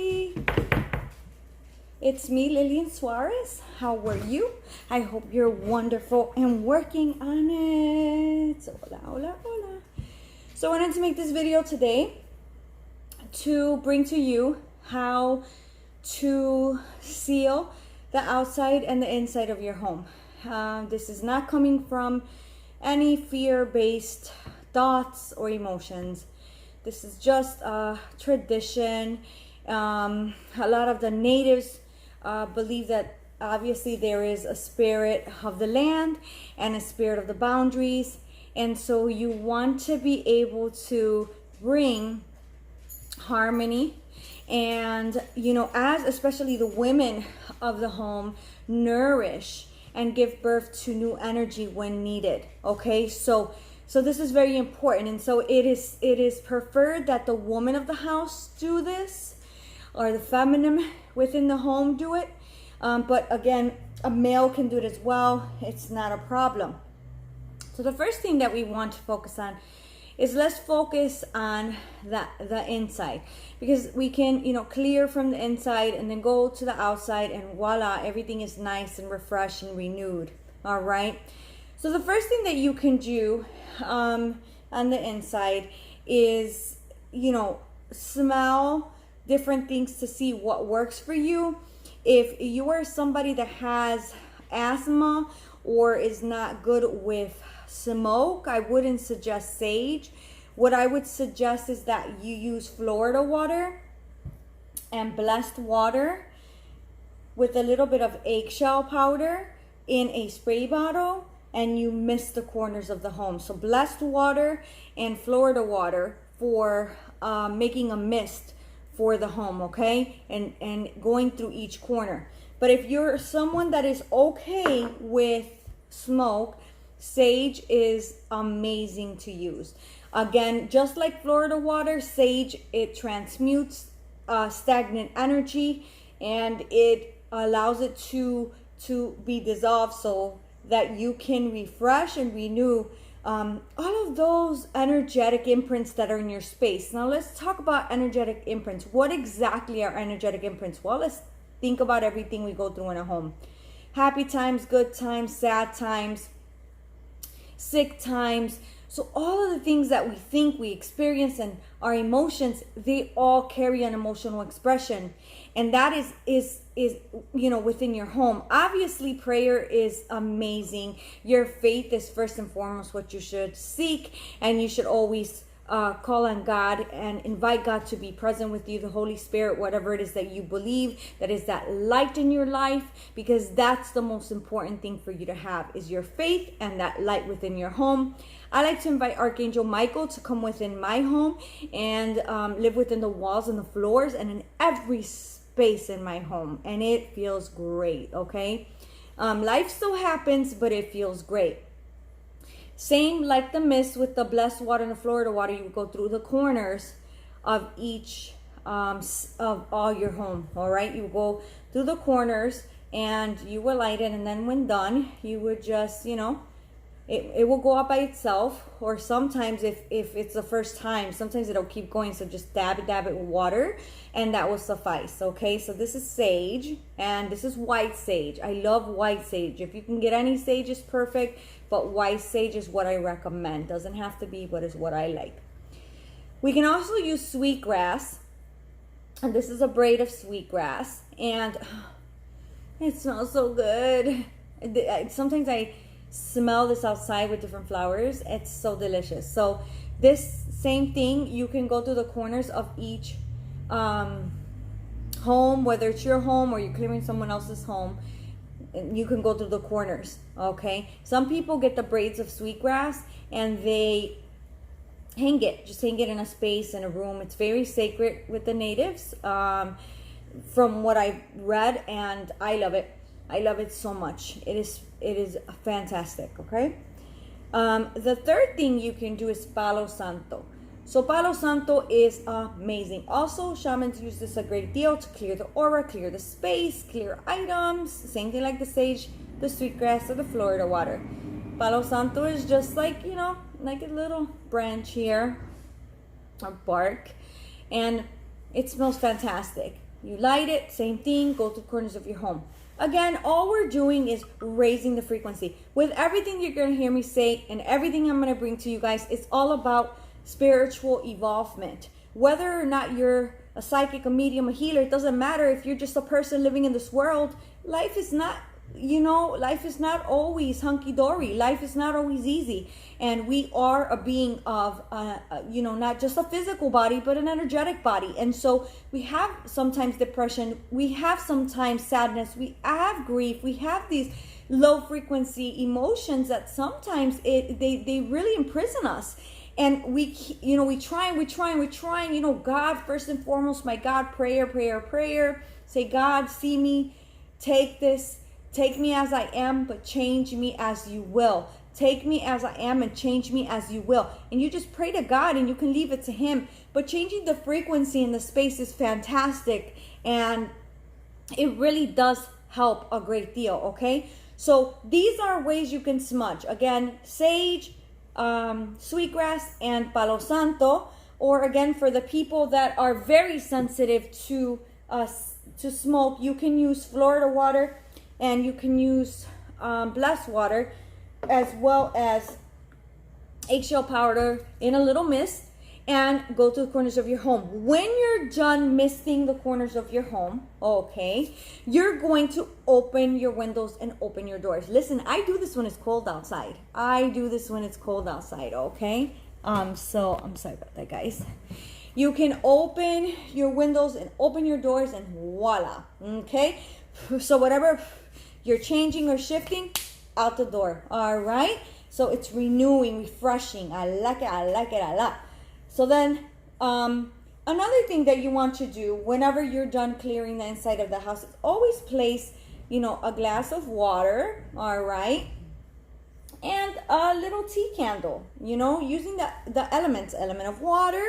everybody. It's me, Lillian Suarez. How are you? I hope you're wonderful and working on it. Hola, hola, hola. So I wanted to make this video today to bring to you how to seal the outside and the inside of your home. This is not coming from any fear-based thoughts or emotions. This is just a tradition. A lot of the natives believe that obviously there is a spirit of the land and a spirit of the boundaries, and so you want to be able to bring harmony, and as especially the women of the home nourish and give birth to new energy when needed. Okay, so this is very important, and so it is preferred that the woman of the house do this, or the feminine within the home do it. But again, a male can do it as well. It's not a problem. So the first thing that we want to focus on is, let's focus on the inside, because we can clear from the inside and then go to the outside, and voila, everything is nice and refreshed and renewed. All right. So the first thing that you can do on the inside is smell different things to see what works for you. If you are somebody that has asthma or is not good with smoke, I wouldn't suggest sage. What I would suggest is that you use Florida water and blessed water with a little bit of eggshell powder in a spray bottle, and you mist the corners of the home. So blessed water and Florida water for making a mist for the home, okay? And going through each corner. But if you're someone that is okay with smoke, sage is amazing to use. Again, just like Florida water, sage, it transmutes stagnant energy, and it allows it to be dissolved so that you can refresh and renew all of those energetic imprints that are in your space. Now let's talk about energetic imprints. What exactly are energetic imprints? Well, let's think about everything we go through in a home. Happy times, good times, sad times, sick times. So all of the things that we think, we experience, and our emotions, they all carry an emotional expression. And that is within your home. Obviously, prayer is amazing. Your faith is first and foremost what you should seek, and you should always call on God and invite God to be present with you, the Holy Spirit, whatever it is that you believe, that is that light in your life, because that's the most important thing for you to have, is your faith and that light within your home. I like to invite Archangel Michael to come within my home and live within the walls and the floors and in every space in my home, and it feels great. Okay, life still happens, but it feels great. Same like the mist with the blessed water and the Florida water, you go through the corners of each of all your home. All right, you go through the corners and you will light it, and then when done, you would just it will go up by itself, or sometimes if it's the first time, sometimes it'll keep going, so just dab it with water and that will suffice. Okay, so this is sage, and this is white sage. I love white sage. If you can get any sage, is perfect, but white sage is what I recommend. Doesn't have to be, but is what I like. We can also use sweetgrass, and this is a braid of sweetgrass, and it smells so good. Sometimes I smell this outside with different flowers. It's so delicious. So this same thing, you can go through the corners of each home, whether it's your home or you're clearing someone else's home, you can go through the corners. Okay, some people get the braids of sweetgrass and they hang it in a space, in a room. It's very sacred with the natives, from what I've read, and I love it. I love it so much. It is fantastic. Okay. The third thing you can do is Palo Santo. So Palo Santo is amazing. Also, shamans use this a great deal to clear the aura, clear the space, clear items. Same thing like the sage, the sweetgrass, or the Florida water. Palo Santo is just like, like a little branch here, or bark, and it smells fantastic. You light it, same thing, go to the corners of your home. Again, all we're doing is raising the frequency. With everything you're going to hear me say and everything I'm going to bring to you guys, it's all about spiritual evolvement. Whether or not you're a psychic, a medium, a healer, it doesn't matter. If you're just a person living in this world, life is not, life is not always hunky-dory. Life is not always easy. And we are a being of, not just a physical body, but an energetic body. And so we have sometimes depression. We have sometimes sadness. We have grief. We have these low frequency emotions that sometimes they really imprison us. And we try, God, first and foremost, my God, prayer. Say, God, see me, take me as I am, but change me as you will. Take me as I am and change me as you will. And you just pray to God and you can leave it to him. But changing the frequency in the space is fantastic. And it really does help a great deal, okay? So these are ways you can smudge. Again, sage, sweetgrass, and palo santo. Or again, for the people that are very sensitive to smoke, you can use Florida water and you can use blessed water, as well as eggshell powder in a little mist, and go to the corners of your home. When you're done misting the corners of your home, okay, you're going to open your windows and open your doors. Listen, I do this when it's cold outside. Okay? So I'm sorry about that, guys. You can open your windows and open your doors, and voila, okay? So whatever you're changing or shifting, out the door, all right? So it's renewing, refreshing. I like it a lot. So then another thing that you want to do whenever you're done clearing the inside of the house is always place, a glass of water, all right? And a little tea candle, using the element of water,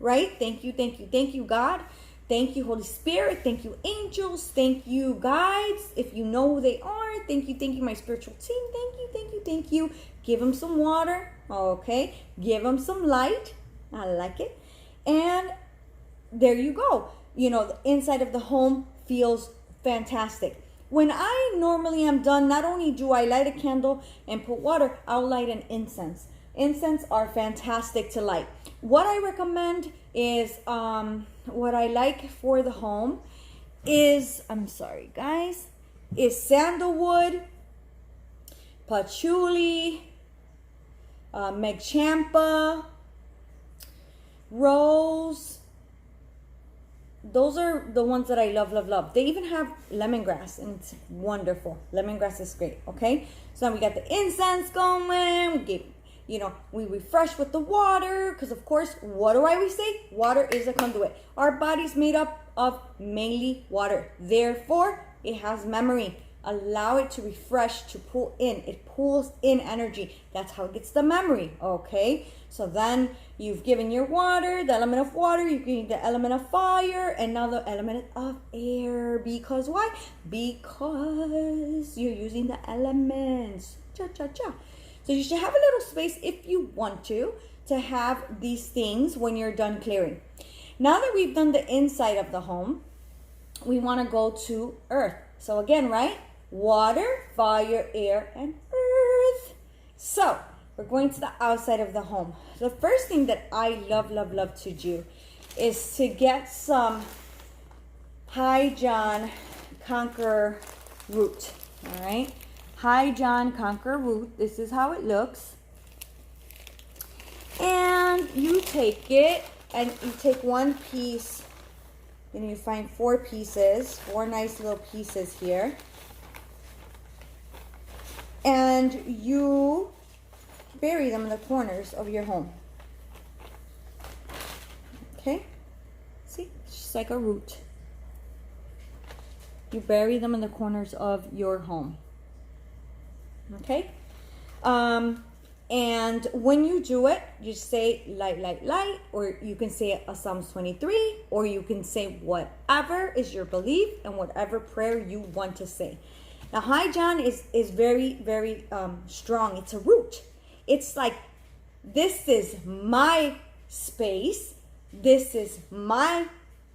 right? Thank you, God. Thank you, Holy Spirit. Thank you, angels. Thank you, guides. If you know who they are, thank you, my spiritual team. Thank you. Give them some water, okay? Give them some light. I like it. And there you go. The inside of the home feels fantastic. When I normally am done, not only do I light a candle and put water, I'll light an incense. Incense are fantastic to light. What I recommend is, what I like for the home is, is sandalwood, patchouli, megchampa, rose. Those are the ones that I love. They even have lemongrass, and it's wonderful. Lemongrass is great, okay? So now we got the incense going. We refresh with the water, because of course, what do I always say? Water is a conduit. Our body's made up of mainly water. Therefore, it has memory. Allow it to refresh, to pull in. It pulls in energy. That's how it gets the memory, okay? So then you've given your water, the element of water, you've given the element of fire, and now the element of air. Because why? Because you're using the elements. Cha-cha-cha. So you should have a little space, if you want to have these things when you're done clearing. Now that we've done the inside of the home, we want to go to earth. So again, right? Water, fire, air, and earth. So we're going to the outside of the home. The first thing that I love to do is to get some High John Conqueror root. All right? High John Conqueror root. This is how it looks. And you take it and you take one piece. Then you find 4 pieces, 4 nice little pieces here. And you bury them in the corners of your home. Okay? See? It's just like a root. You bury them in the corners of your home. Okay? And when you do it, you say light, or you can say a Psalms 23, or you can say whatever is your belief and whatever prayer you want to say. Now, High John is very, very strong. It's a root. It's like, this is my space. This is my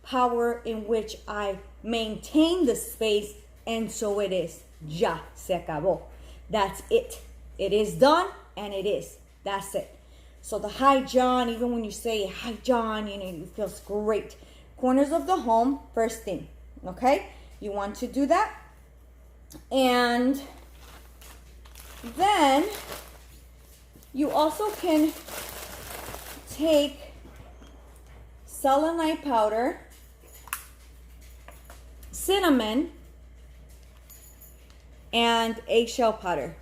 power in which I maintain the space, and so it is. Ya se acabó. That's it. It is done, and it is. That's it. So the hi John, even when you say hi John, you know, it feels great. Corners of the home, first thing. Okay? You want to do that. And then you also can take selenite powder, cinnamon, and eggshell powder.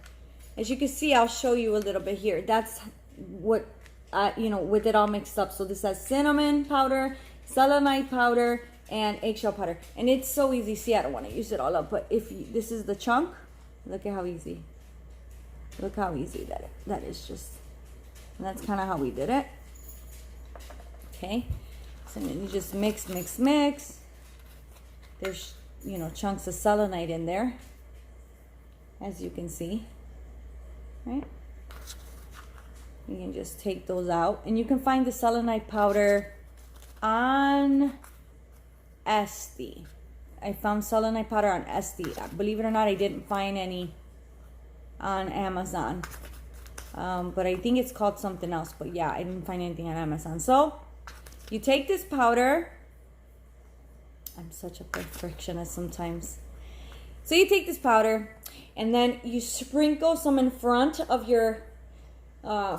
As you can see, I'll show you a little bit here. That's what, with it all mixed up. So this has cinnamon powder, selenite powder, and eggshell powder. And it's so easy. See, I don't want to use it all up, but if you, this is the chunk, look at how easy. Look how easy that is just. And that's kind of how we did it. Okay. So then you just mix. There's, chunks of selenite in there, as you can see. Right? You can just take those out, and you can find the selenite powder on Etsy. I found selenite powder on Etsy. Believe it or not, I didn't find any on Amazon, but I think it's called something else. But yeah, I didn't find anything on Amazon. So you take this powder. I'm such a perfectionist sometimes. So you take this powder, and then you sprinkle some in front of your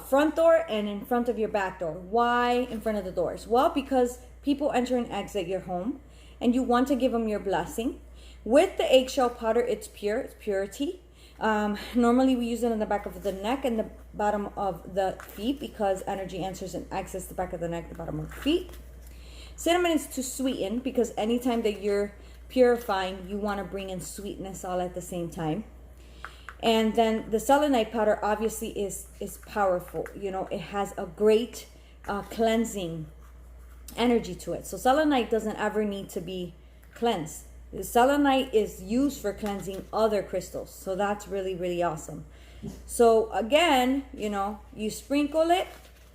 front door and in front of your back door. Why in front of the doors? Well, because people enter and exit your home, and you want to give them your blessing. With the eggshell powder, it's pure, it's purity. Normally we use it on the back of the neck and the bottom of the feet, because energy enters and exits the back of the neck, the bottom of the feet. Cinnamon is to sweeten, because anytime that you're purifying, you want to bring in sweetness all at the same time. And then the selenite powder obviously is powerful. It has a great cleansing energy to it. So selenite doesn't ever need to be cleansed. The selenite is used for cleansing other crystals. So that's really, really awesome. So again, you sprinkle it,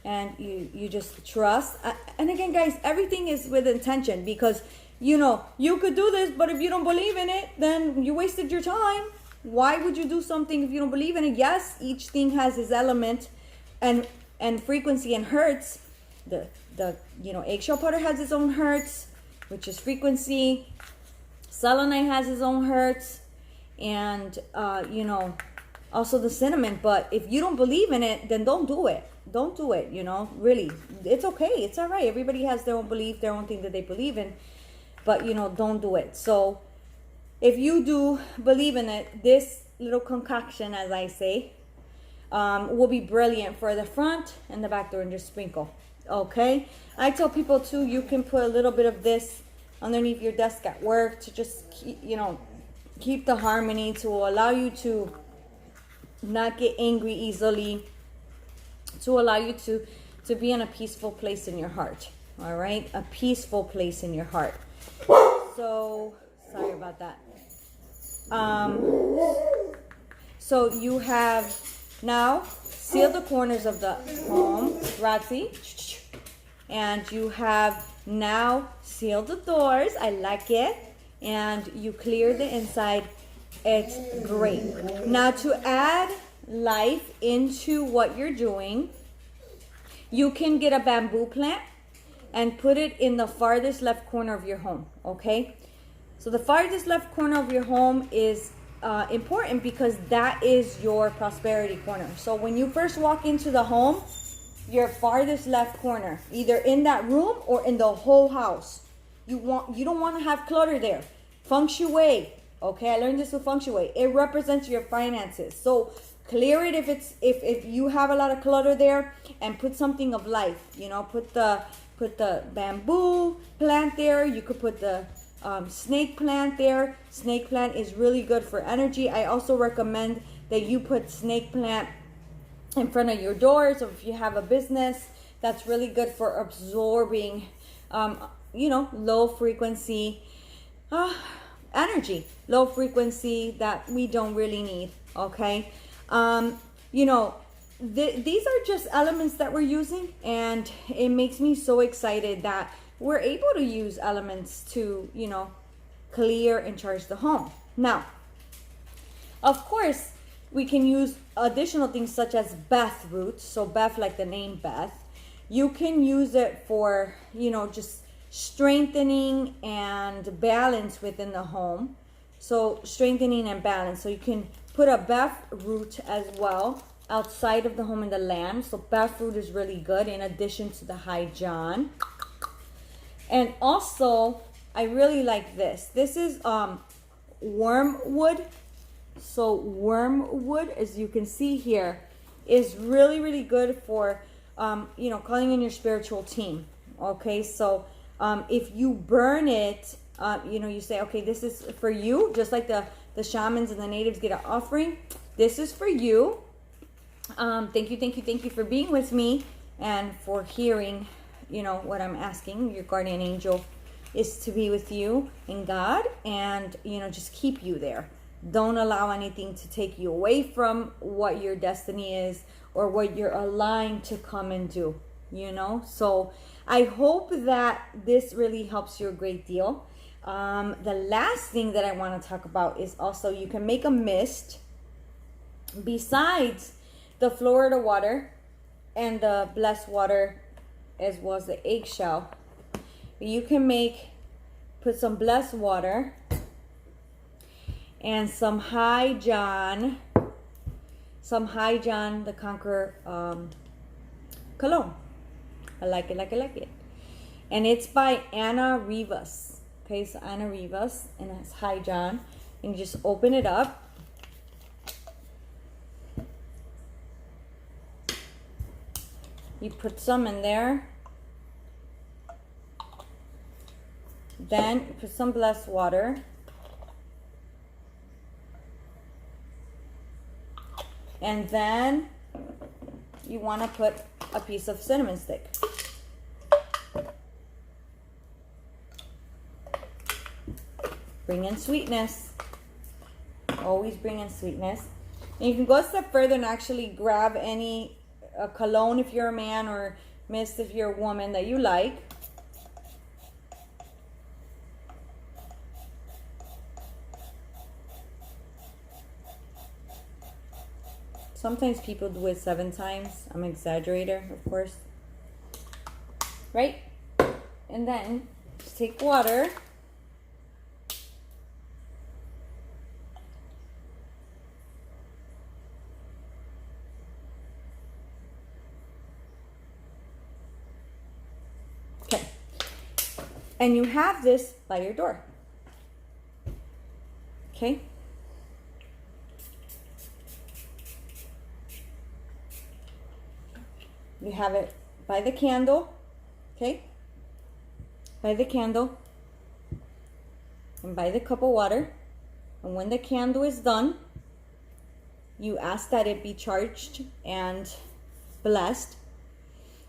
and you just trust. And again, guys, everything is with intention, because you could do this, but if you don't believe in it, then you wasted your time. Why would you do something if you don't believe in it? Yes, each thing has its element and frequency and hertz. The eggshell powder has its own hertz, which is frequency. Selenite has its own hertz, and also the cinnamon. But if you don't believe in it, then don't do it. Don't do it. Really, it's okay. It's all right. Everybody has their own belief, their own thing that they believe in. But don't do it. So if you do believe in it, this little concoction, as I say, will be brilliant for the front and the back door, and just sprinkle. Okay. I tell people too, you can put a little bit of this underneath your desk at work to just keep the harmony, to allow you to not get angry easily, to allow you to be in a peaceful place in your heart. All right, a peaceful place in your heart. So sorry about that. So you have now sealed the corners of the home, Roxy, and you have now sealed the doors. I like it. And you clear the inside. It's great. Now to add life into what you're doing, you can get a bamboo plant and put it in the farthest left corner of your home. Okay, so the farthest left corner of your home is important, because that is your prosperity corner. So when you first walk into the home, your farthest left corner, either in that room or in the whole house, you don't want to have clutter there. Feng Shui. Okay, I learned this with Feng Shui. It represents your finances. So clear it if you have a lot of clutter there, and put something of life. Put the bamboo plant there. You could put the snake plant there. Snake plant is really good for energy. I also recommend that you put snake plant in front of your doors, or if you have a business, that's really good for absorbing low frequency energy, low frequency that we don't really need. Okay, these are just elements that we're using, and it makes me so excited that we're able to use elements to, you know, clear and charge the home. Now, of course, we can use additional things such as Beth root. So Beth, like the name Beth. You can use it for, you know, just strengthening and balance within the home. So strengthening and balance. So you can put a Beth root as well outside of the home in the land. So Beth root is really good in addition to the High John. And also, I really like this. This is wormwood. So wormwood, as you can see here, is really, really good for, you know, calling in your spiritual team. Okay, so if you burn it, you know, you say, okay, this is for you, just like the shamans and the natives get an offering. This is for you. Thank you for being with me and for hearing, you know, what I'm asking. Your guardian angel is to be with you in God and, you know, just keep you there. Don't allow anything to take you away from what your destiny is or what you're aligned to come and do, you know. So I hope that this really helps you a great deal. The last thing that I want to talk about is also you can make a mist besides the Florida water and the blessed water as well as the eggshell. You can put some blessed water and some High John the Conqueror cologne. I like it. And it's by Anna Rivas. Okay, so Anna Rivas, and it's High John. And you just open it up. You put some in there. Then you put some blessed water. And then you want to put a piece of cinnamon stick. Bring in sweetness. Always bring in sweetness. And you can go a step further and actually grab any cologne if you're a man or mist if you're a woman that you like. Sometimes people do it 7 times. I'm an exaggerator, of course. Right? And then just take water. Okay. And you have this by your door. Okay? You have it by the candle, okay? By the candle and by the cup of water. And when the candle is done, you ask that it be charged and blessed.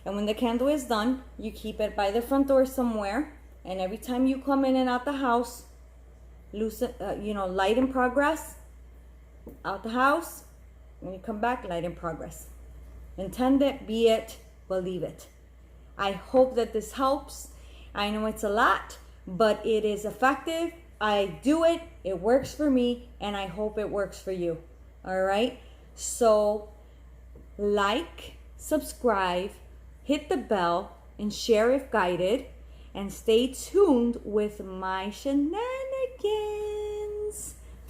And when the candle is done, you keep it by the front door somewhere. And every time you come in and out the house, light in progress, out the house. When you come back, light in progress. Intend it, be it, believe it. I hope that this helps. I know it's a lot, but it is effective. I do it. It works for me, and I hope it works for you. All right? So, like, subscribe, hit the bell, and share if guided. And stay tuned with my shenanigans.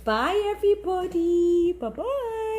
Bye, everybody. Bye-bye.